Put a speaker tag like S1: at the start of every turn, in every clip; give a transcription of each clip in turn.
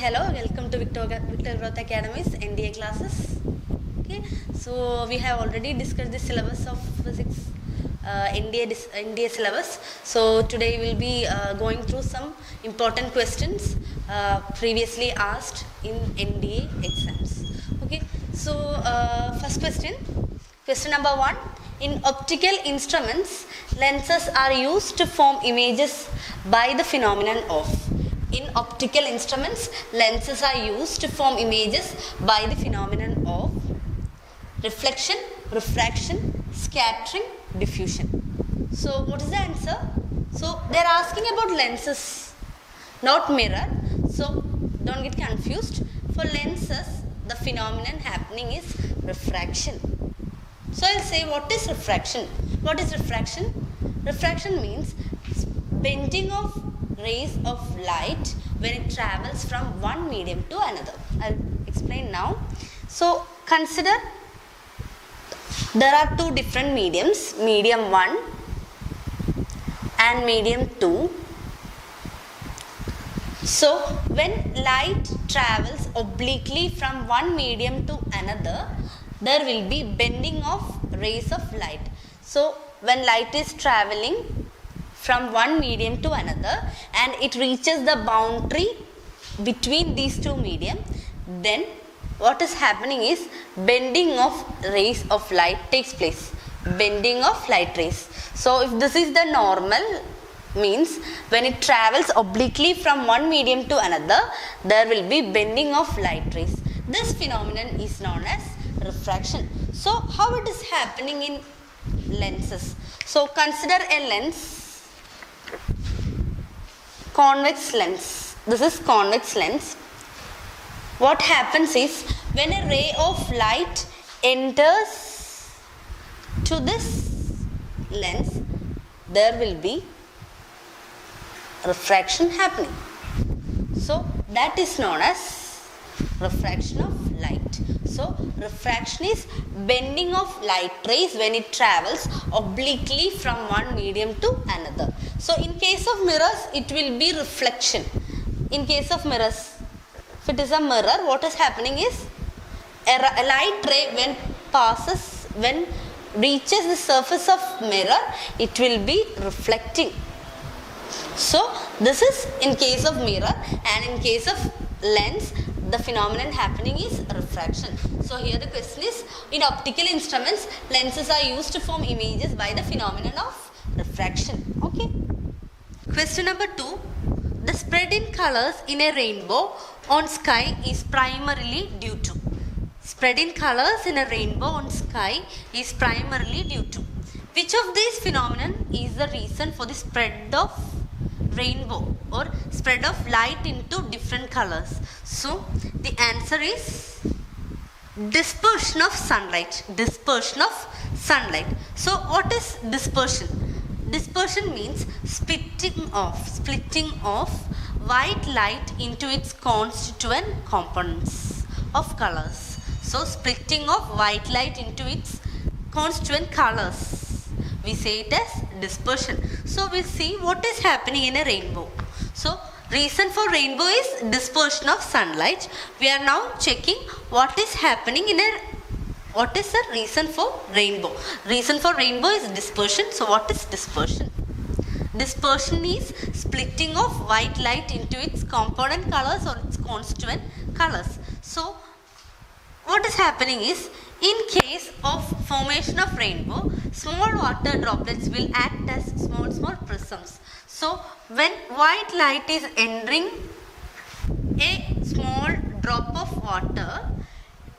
S1: Hello, welcome to Victor Growth Academy's NDA classes. Okay, so we have already discussed the syllabus of physics, NDA syllabus. So today we'll be going through some important questions previously asked in NDA exams. Okay, so first question number 1. In optical instruments, lenses are used to form images by the phenomenon of. In optical instruments, lenses are used to form images by the phenomenon of reflection, refraction, scattering, diffusion. So, what is the answer? So, they are asking about lenses, not mirror. So, don't get confused. For lenses, the phenomenon happening is refraction. So, I will say what is refraction? What is refraction? Refraction means bending of rays of light when it travels from one medium to another. I'll explain now. So consider there are two different mediums, medium 1 and medium 2. So when light travels obliquely from one medium to another, there will be bending of rays of light. So when light is traveling from one medium to another and it reaches the boundary between these two medium, then what is happening is bending of rays of light takes place. Bending of light rays. So if this is the normal, means when it travels obliquely from one medium to another, there will be bending of light rays. This phenomenon is known as refraction. So how it is happening in lenses? So consider a lens, convex lens. This is convex lens. What happens is when a ray of light enters to this lens, there will be refraction happening. So that is known as refraction of light. So refraction is bending of light rays when it travels obliquely from one medium to another. So in case of mirrors, it will be reflection. In case of mirrors, if it is a mirror, what is happening is a light ray when reaches the surface of mirror, it will be reflecting. So this is in case of mirror, and in case of lens, the phenomenon happening is refraction. So here the question is, in optical instruments, lenses are used to form images by the phenomenon of refraction. Okay. Question number 2. The spread in colors in a rainbow on sky is primarily due to. Spread in colors in a rainbow on sky is primarily due to. Which of these phenomenon is the reason for the spread of rainbow or spread of light into different colors? So the answer is dispersion of sunlight. Dispersion of sunlight. So what is dispersion? Dispersion means splitting off white light into its constituent components of colors. So splitting of white light into its constituent colors, we say it as dispersion. So we see what is happening in a rainbow. So reason for rainbow is dispersion of sunlight. We are now checking what is happening in a, what is the reason for rainbow? Reason for rainbow is dispersion. So what is dispersion? Dispersion is splitting of white light into its component colors or its constituent colors. So what is happening is, in case of formation of rainbow, small water droplets will act as small prisms. So when white light is entering a small drop of water,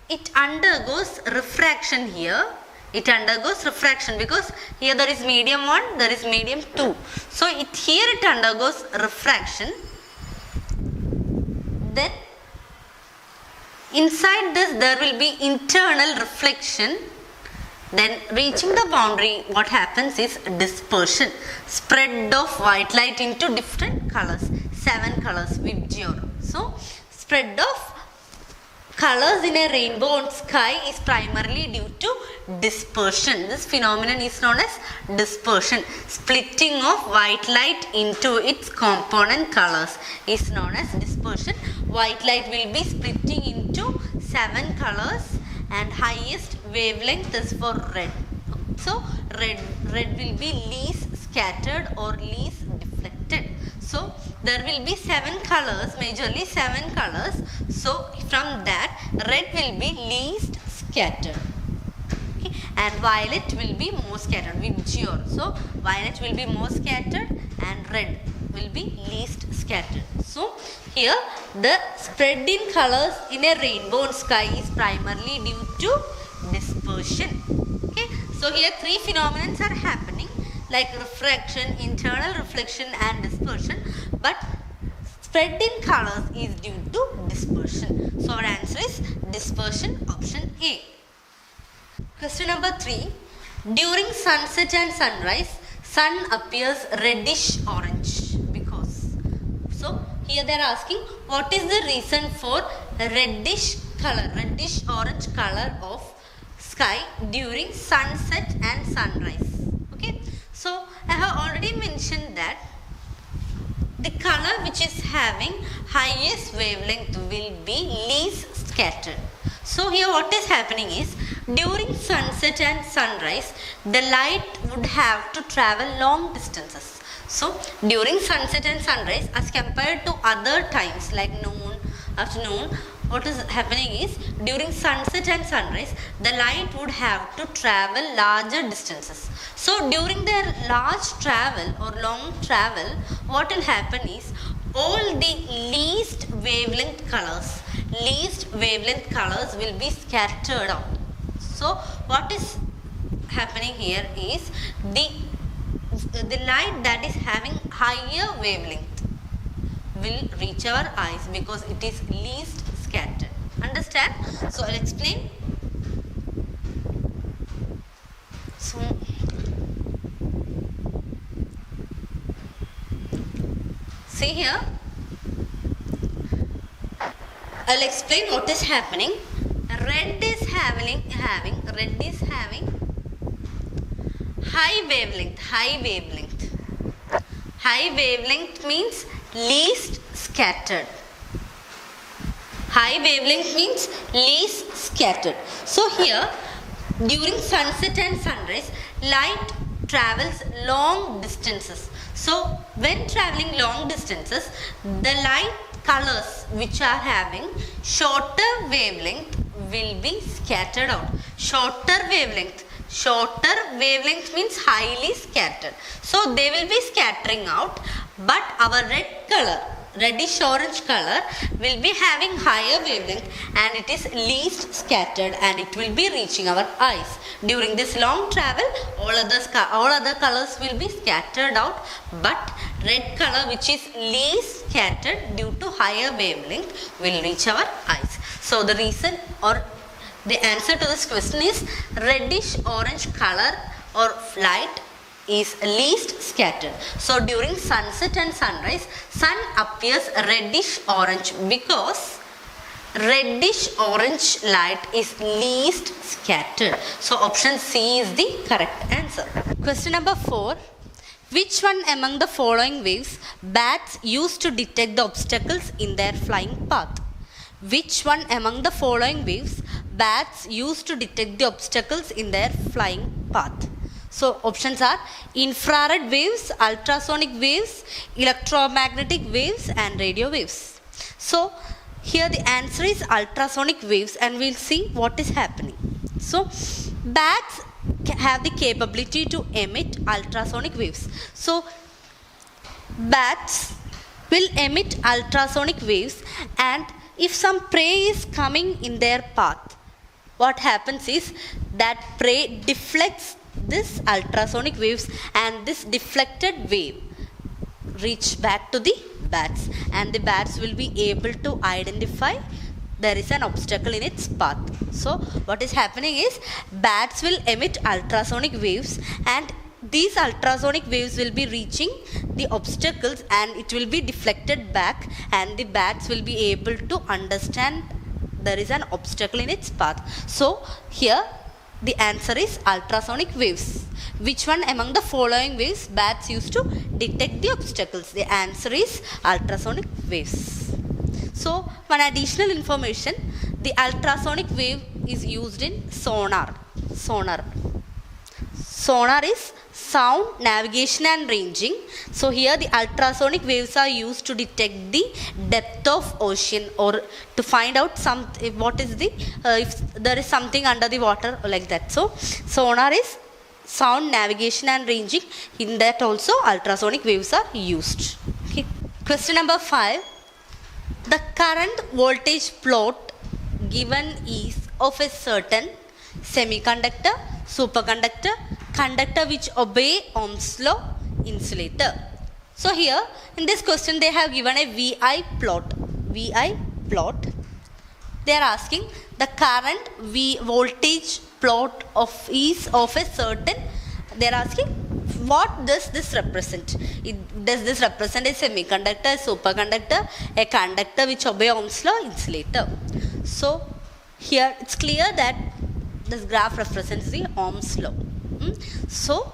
S1: it undergoes refraction here. It undergoes refraction because here there is medium 1, there is medium 2. So here it undergoes refraction. Then inside this there will be internal reflection. Then reaching the boundary, what happens is dispersion. Spread of white light into different colors. 7 colors, Vibgyor. So spread of colors in a rainbow on sky is primarily due to dispersion. This phenomenon is known as dispersion. Splitting of white light into its component colors is known as dispersion. white light will be splitting into 7 colors, and highest wavelength is for red. So red will be least scattered or least deflected. So there will be 7 colors, majorly 7 colors. So from that, red will be least scattered. Okay. And violet will be more scattered with Gior. So violet will be more scattered and red will be least scattered. So here the spread in colors in a rainbow sky is primarily due to dispersion. Okay. So here 3 phenomena are happening, like refraction, internal reflection and dispersion, but spread in colors is due to dispersion. So our answer is dispersion, option A. Question number 3. During sunset and sunrise, sun appears reddish orange because. So here they are asking what is the reason for reddish color, reddish orange color of sky during sunset and sunrise. Okay. So I have already mentioned that the color which is having highest wavelength will be least scattered. So here what is happening is, during sunset and sunrise, the light would have to travel long distances. So during sunset and sunrise, as compared to other times like noon, afternoon, what is happening is, during sunset and sunrise, the light would have to travel larger distances. So during their large travel or long travel, what will happen is, all the least wavelength colors will be scattered out. So what is happening here is, the light that is having higher wavelength will reach our eyes because it is least scattered. Understand? So I'll explain. So see here, I'll explain what is happening. Red is having high wavelength. High wavelength means least scattered. High wavelength means least scattered. So here, during sunset and sunrise, light travels long distances. So when traveling long distances, the light colors which are having shorter wavelength will be scattered out. Shorter wavelength means highly scattered. So they will be scattering out, but our red color, reddish orange color, will be having higher wavelength and it is least scattered and it will be reaching our eyes. During this long travel, all other colors will be scattered out, but red color, which is least scattered due to higher wavelength, will reach our eyes. So the reason or the answer to this question is, reddish orange color or light is least scattered. So during sunset and sunrise, sun appears reddish orange because reddish orange light is least scattered. So option C is the correct answer. Question number 4. Which one among the following waves bats use to detect the obstacles in their flying path? Which one among the following waves bats use to detect the obstacles in their flying path? So options are infrared waves, ultrasonic waves, electromagnetic waves and radio waves. So here the answer is ultrasonic waves, and we'll see what is happening. So bats have the capability to emit ultrasonic waves. So bats will emit ultrasonic waves, and if some prey is coming in their path, what happens is that prey deflects this ultrasonic waves, and this deflected wave reach back to the bats, and the bats will be able to identify there is an obstacle in its path. So what is happening is, bats will emit ultrasonic waves, and these ultrasonic waves will be reaching the obstacles and it will be deflected back, and the bats will be able to understand there is an obstacle in its path. So here the answer is ultrasonic waves. Which one among the following waves bats use to detect the obstacles? The answer is ultrasonic waves. So one additional information, the ultrasonic wave is used in sonar. Sonar is sound navigation and ranging. So here the ultrasonic waves are used to detect the depth of ocean or to find out what is the if there is something under the water like that. So sonar is sound navigation and ranging. In that also ultrasonic waves are used. Okay. Question number 5. The current voltage plot given is of a certain semiconductor, superconductor, conductor which obey Ohm's law, insulator. So here in this question they have given a VI plot. They are asking the current voltage plot is of a certain. They are asking what does this represent? Does this represent a semiconductor, a superconductor, a conductor which obey Ohm's law, insulator? So here it's clear that this graph represents the Ohm's law. So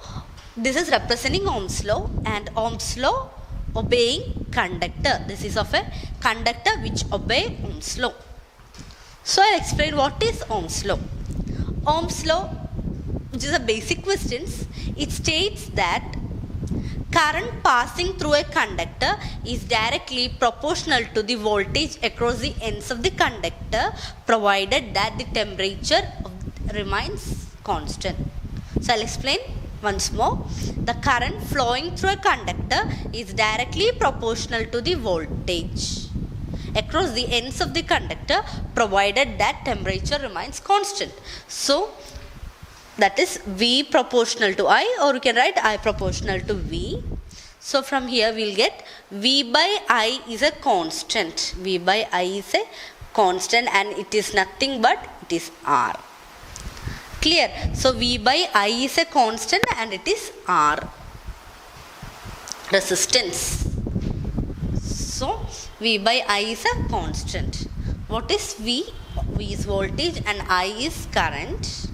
S1: this is representing Ohm's law, and Ohm's law obeying conductor. This is of a conductor which obey Ohm's law. So I'll explain what is Ohm's law. Ohm's law, which is a basic question, it states that current passing through a conductor is directly proportional to the voltage across the ends of the conductor, provided that the temperature remains constant. So I'll explain once more. The current flowing through a conductor is directly proportional to the voltage across the ends of the conductor, provided that temperature remains constant. So that is V proportional to I, or you can write I proportional to V. So from here we will get V by I is a constant. V by I is a constant, and it is nothing but it is R. Clear? So V by I is a constant and it is R. Resistance. So V by I is a constant. What is V? V is voltage and I is current.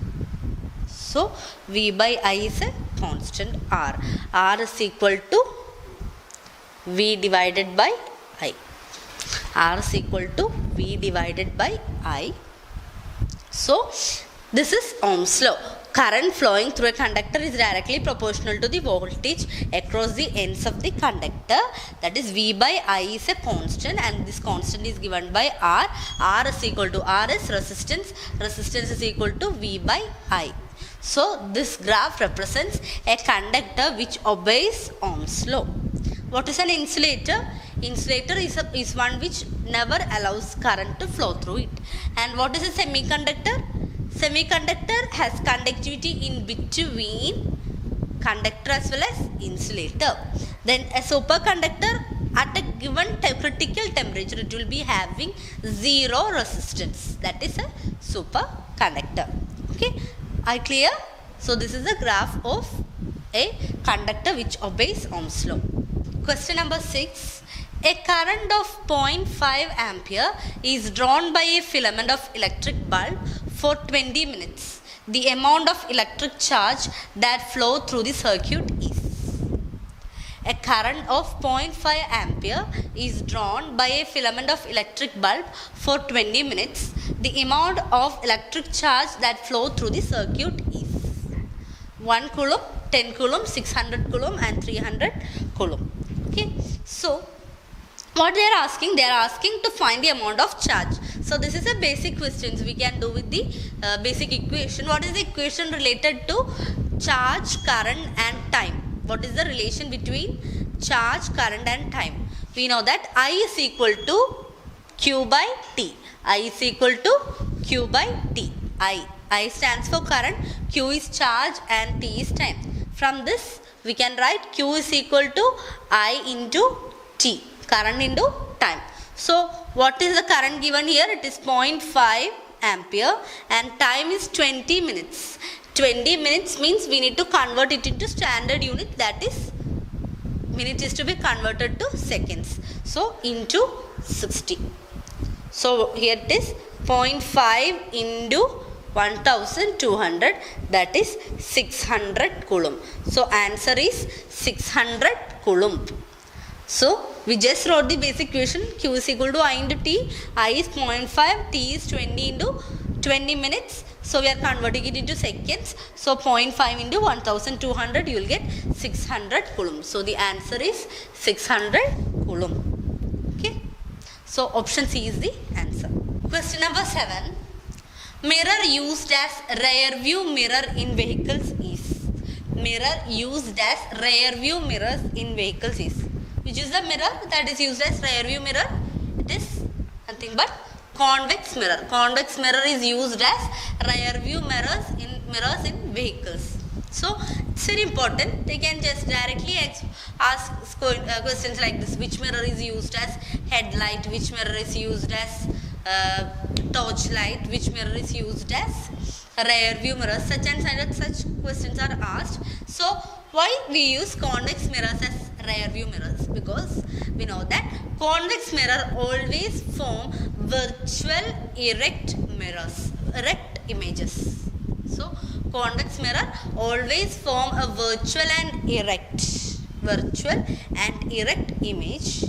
S1: So V by I is a constant R. R is equal to V divided by I. R is equal to V divided by I. So this is Ohm's law. Current flowing through a conductor is directly proportional to the voltage across the ends of the conductor. That is V by I is a constant, and this constant is given by R. R is equal to R is resistance. Resistance is equal to V by I. So this graph represents a conductor which obeys Ohm's law. What is an insulator? Insulator is one which never allows current to flow through it. And what is a semiconductor? Semiconductor has conductivity in between conductor as well as insulator. Then a superconductor, at a given critical temperature, it will be having zero resistance. That is a superconductor. Okay, are you clear? So this is a graph of a conductor which obeys Ohm's law. Question number 6. A current of 0.5 ampere is drawn by a filament of electric bulb for 20 minutes. The amount of electric charge that flow through the circuit is. A current of 0.5 ampere is drawn by a filament of electric bulb for 20 minutes. The amount of electric charge that flow through the circuit is 1 coulomb, 10 coulomb, 600 coulomb and 300 coulomb. Okay, so what they are asking to find the amount of charge. So this is a basic question we can do with the basic equation. What is the equation related to charge, current and time? What is the relation between charge, current and time? We know that I is equal to Q by T. I is equal to Q by T. I stands for current, Q is charge and T is time. From this we can write Q is equal to I into T. Current into time. So what is the current given here? It is 0.5 ampere and time is 20 minutes. 20 minutes means we need to convert it into standard unit, that is minute is to be converted to seconds. So into 60. So here it is 0.5 into 1200, that is 600 coulomb. So answer is 600 coulomb. So we just wrote the basic equation. Q is equal to I into T. I is 0.5. T is 20 into 20 minutes. So we are converting it into seconds. So 0.5 into 1200, you will get 600 coulomb. So the answer is 600 coulomb. Okay. So option C is the answer. Question number 7. Mirror used as rear view mirror in vehicles is. Mirror used as rear view mirrors in vehicles is. Which is the mirror that is used as rear view mirror? It is nothing but convex mirror. Convex mirror is used as rear view mirrors in vehicles. So it's very important. They can just directly ask questions like this. Which mirror is used as headlight? Which mirror is used as torchlight? Which mirror is used as rear view mirrors? Such questions are asked. So why we use convex mirrors as rear view mirrors? Because we know that convex mirror always form virtual erect images. So convex mirror always form a virtual and erect image.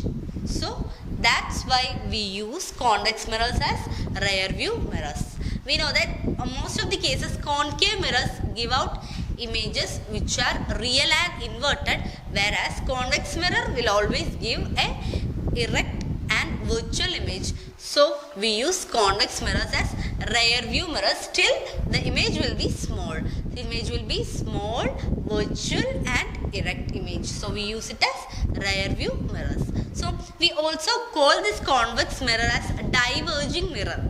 S1: So that's why we use convex mirrors as rear view mirrors. We know that most of the cases concave mirrors give out images which are real and inverted, whereas convex mirror will always give a erect and virtual image. So we use convex mirrors as rear view mirrors till the image will be small. The image will be small, virtual and erect image. So we use it as rear view mirrors. So we also call this convex mirror as a diverging mirror.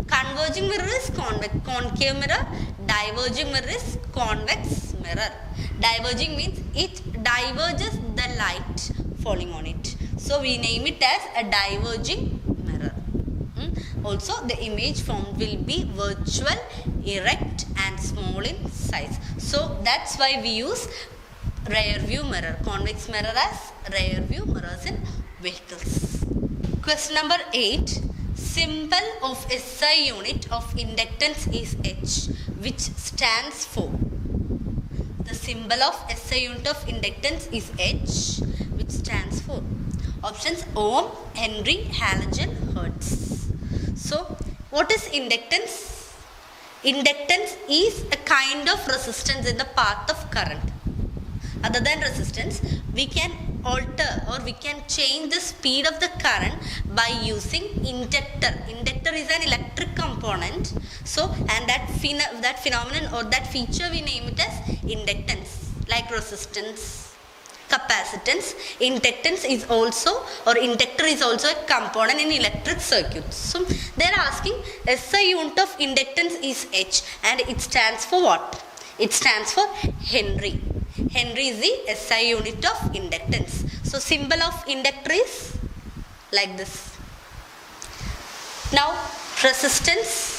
S1: Converging mirror is concave mirror. Diverging mirror is convex mirror. Diverging means it diverges the light falling on it. So we name it as a diverging mirror. Also the image formed will be virtual, erect and small in size. So that's why we use rear view mirror, convex mirror as rear view mirrors in vehicles. Question number 8. Symbol of SI unit of inductance is H, which stands for. The symbol of SI unit of inductance is H, which stands for. Options: ohm, Henry, halogen, hertz. So what is inductance? Inductance is a kind of resistance in the path of current. Other than resistance, we can alter or we can change the speed of the current by using inductor. Inductor is an electric component. So, and that phenomenon or that feature we name it as inductance, like resistance, capacitance. Inductance is also, or inductor is also a component in electric circuits. So they are asking SI unit of inductance is H, and it stands for what? It stands for Henry. Henry is the SI unit of inductance. So symbol of inductor is like this. Now resistance,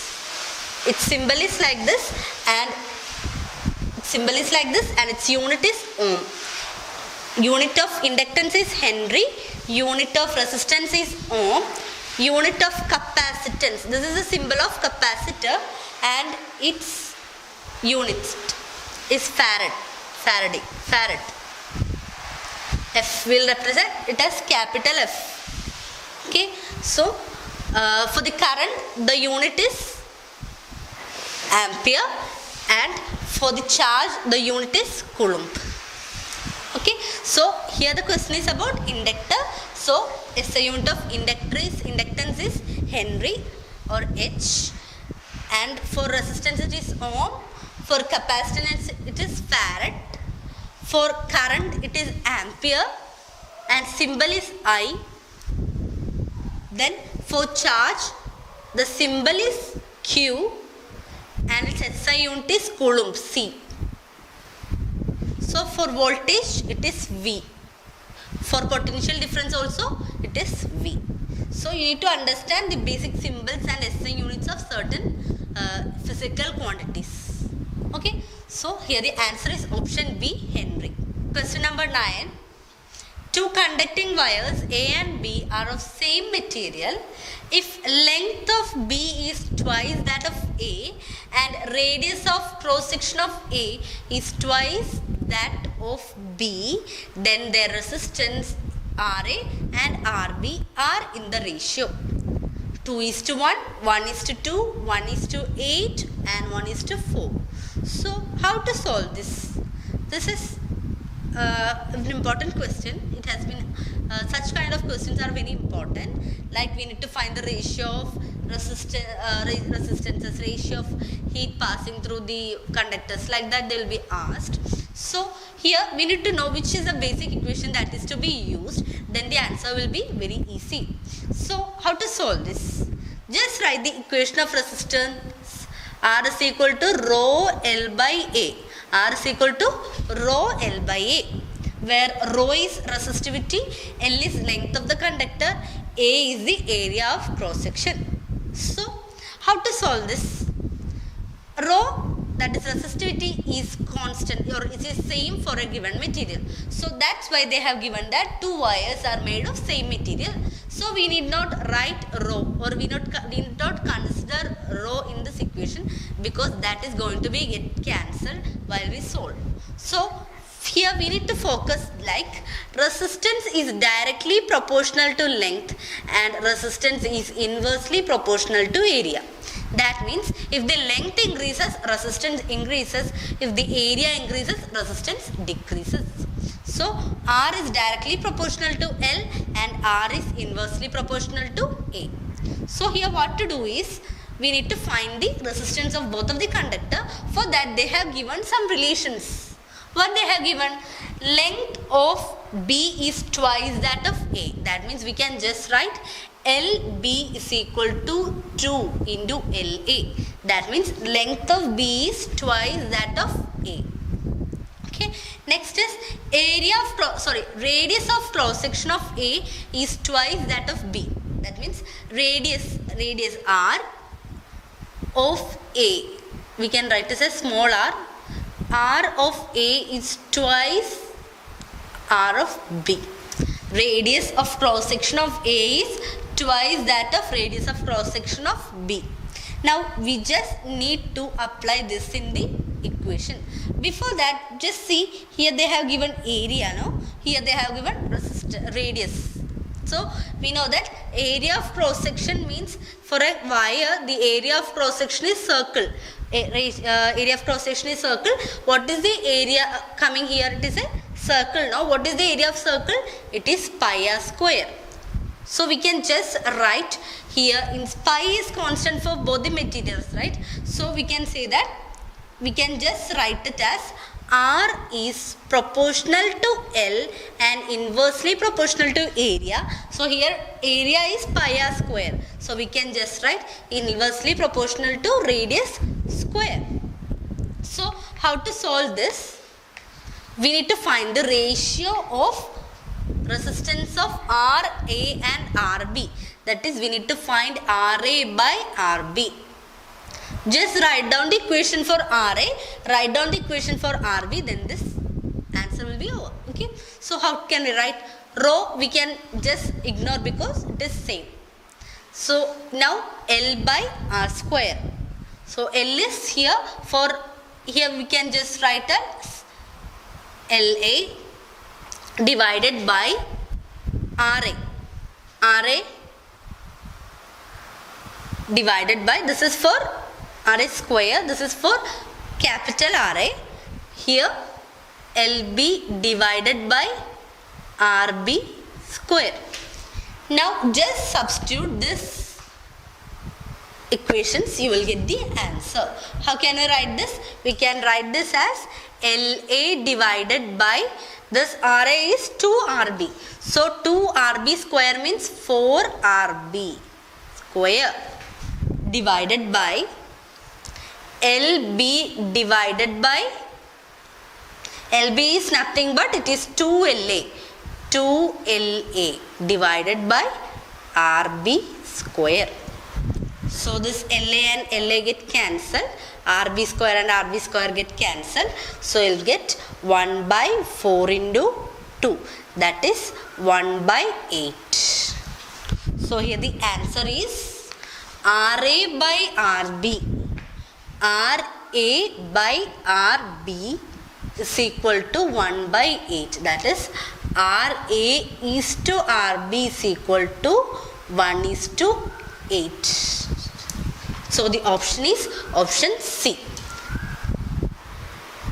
S1: its symbol is like this, and its unit is ohm. Unit of inductance is Henry, unit of resistance is ohm, unit of capacitance, this is a symbol of capacitor, and its unit is farad. F will represent it as capital F. Okay, so for the current, the unit is ampere, and for the charge, the unit is coulomb. Okay, so here the question is about inductor. So SI unit of inductance is Henry or H, and for resistance it is ohm, for capacitance it is farad, for current it is ampere, and symbol is I. Then for charge, the symbol is Q, and its SI unit is coulomb, C. So for voltage it is V. For potential difference also it is V. So you need to understand the basic symbols and SI units of certain physical quantities. Okay, so here the answer is option B, Henry. Question number 9. Two conducting wires A and B are of same material. If length of B is twice that of A and radius of cross section of A is twice that of B, then their resistance RA and RB are in the ratio 2:1, 1:2, 1:8 and 1:4. So how to solve this? This is an important question. It has been such kind of questions are very important. Like we need to find the ratio of resistances, ratio of heat passing through the conductors. Like that they will be asked. So here we need to know which is the basic equation that is to be used. Then the answer will be very easy. So how to solve this? Just write the equation of resistance. R is equal to rho L by A. R is equal to rho L by A, where rho is resistivity, L is length of the conductor, A is the area of cross section. So how to solve this? Rho, that is resistivity, is constant or it is same for a given material. So that's why they have given that two wires are made of same material. So we need not write rho, or we need not consider rho in this equation, because that is going to be get cancelled while we solve. So here we need to focus like resistance is directly proportional to length and resistance is inversely proportional to area. That means if the length increases, resistance increases. If the area increases, resistance decreases. So R is directly proportional to L and R is inversely proportional to A. So here what to do is, we need to find the resistance of both of the conductor. For that they have given some relations. What they have given? Length of B is twice that of A. That means we can just write LB is equal to 2 into LA. That means length of B is twice that of A. Okay. Next is radius of cross section of A is twice that of B. That means radius R of A, we can write this as small r. R of A is twice R of B. Radius of cross section of A is twice that of radius of cross section of B. Now we just need to apply this in the equation. Before that, just see, here they have given area, no? Here they have given radius. So we know that area of cross section means, for a wire the area of cross section is circle. Area of cross section is circle. What is the area coming here? It is a circle. Now what is the area of circle? It is pi r square. So we can just write here, in pi is constant for both the materials, right? So we can say that, we can just write it as R is proportional to L and inversely proportional to area. So here area is pi r square. So we can just write inversely proportional to radius square. So how to solve this? We need to find the ratio of resistance of RA and RB. That is, we need to find RA by RB. Just write down the equation for RA, write down the equation for RB, then this answer will be over. Okay. So how can we write? Rho we can just ignore because it is same. So now L by R square. So L is here, for here we can just write as LA divided by RA. RA divided by, this is for RA square, this is for capital RA. Here LB divided by RB square. Now just substitute this equations, you will get the answer. How can we write this? We can write this as LA divided by, this RA is 2RB. So 2RB square means 4RB square divided by LB divided by, LB is nothing but it is 2LA. 2LA divided by RB square. So this LA and LA get cancelled. RB square and RB square get cancelled. So you'll get 1 by 4 into 2. That is 1 by 8. So here the answer is RA by RB. RA by RB is equal to 1 by 8. That is RA is to RB is equal to 1 is to 8. So the option is option C.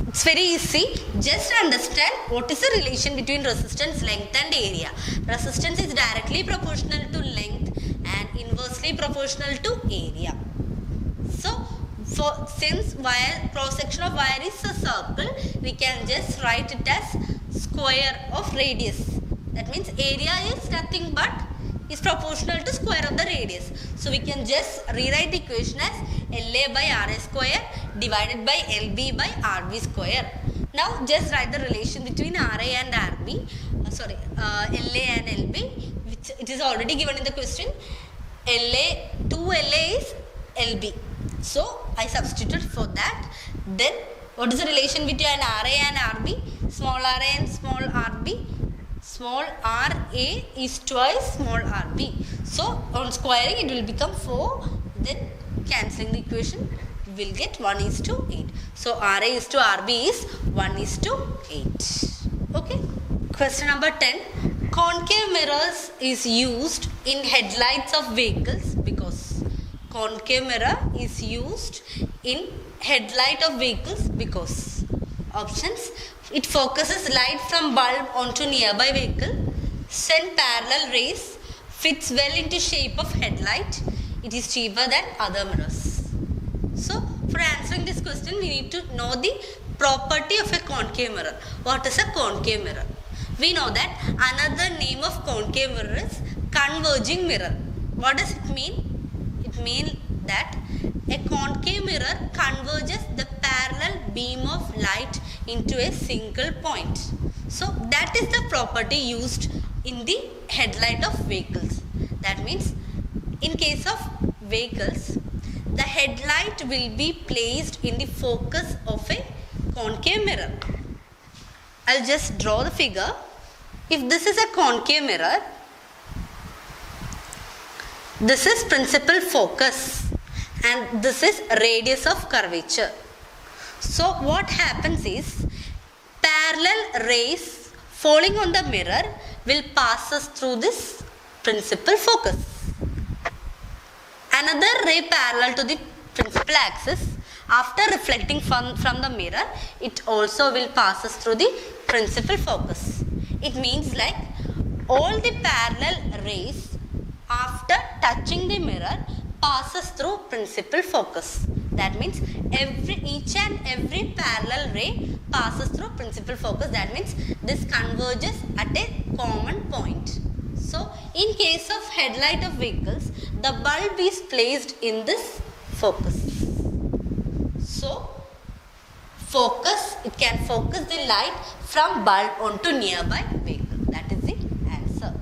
S1: It's very easy. Just understand what is the relation between resistance, length and area. Resistance is directly proportional to length and inversely proportional to area. So since cross section of wire is a circle, we can just write it as square of radius. That means area is nothing but is proportional to square of the radius. So we can just rewrite the equation as LA by RA square divided by LB by RB square. Now just write the relation between RA and RB, LA and LB, which it is already given in the question. 2LA is LB. So I substituted for that. Then what is the relation between RA and RB? Small RA and small RB. Small RA is twice small RB. So on squaring it will become 4. Then cancelling the equation we will get 1 is to 8. So RA is to RB is 1 is to 8. Okay. Question number 10. Concave mirrors is used in headlights of vehicles because concave mirror is used in headlight of vehicles because options: it focuses light from bulb onto nearby vehicle, send parallel rays, fits well into shape of headlight, it is cheaper than other mirrors. So for answering this question we need to know the property of a concave mirror. What is a concave mirror? We know that another name of concave mirror is converging mirror. What does it mean? It means that a concave mirror converges the parallel beam of light into a single point. So that is the property used in the headlight of vehicles. That means in case of vehicles, the headlight will be placed in the focus of a concave mirror. I'll just draw the figure. If this is a concave mirror, this is principal focus and this is radius of curvature. So what happens is parallel rays falling on the mirror will pass us through this principal focus. Another ray parallel to the principal axis, after reflecting from the mirror, it also will pass us through the principal focus. It means like all the parallel rays after touching the mirror passes through principal focus. That means each and every parallel ray passes through principal focus. That means this converges at a common point. So in case of headlight of vehicles, the bulb is placed in this focus. So focus, it can focus the light from bulb onto nearby vehicle. That is the answer.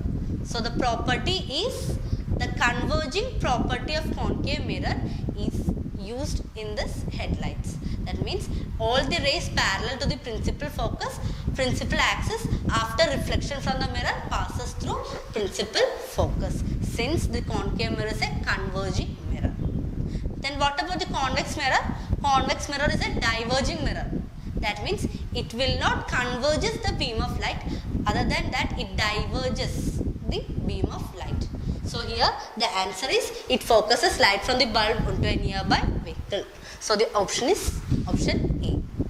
S1: So the property is, the converging property of concave mirror is used in this headlights. That means all the rays parallel to the principal focus, principal axis, after reflection from the mirror passes through principal focus, since the concave mirror is a converging mirror. Then what about the convex mirror? Convex mirror is a diverging mirror. That means it will not converges the beam of light, other than that it diverges the beam of light. So here the answer is, it focuses light from the bulb onto a nearby vehicle. So the option is option A.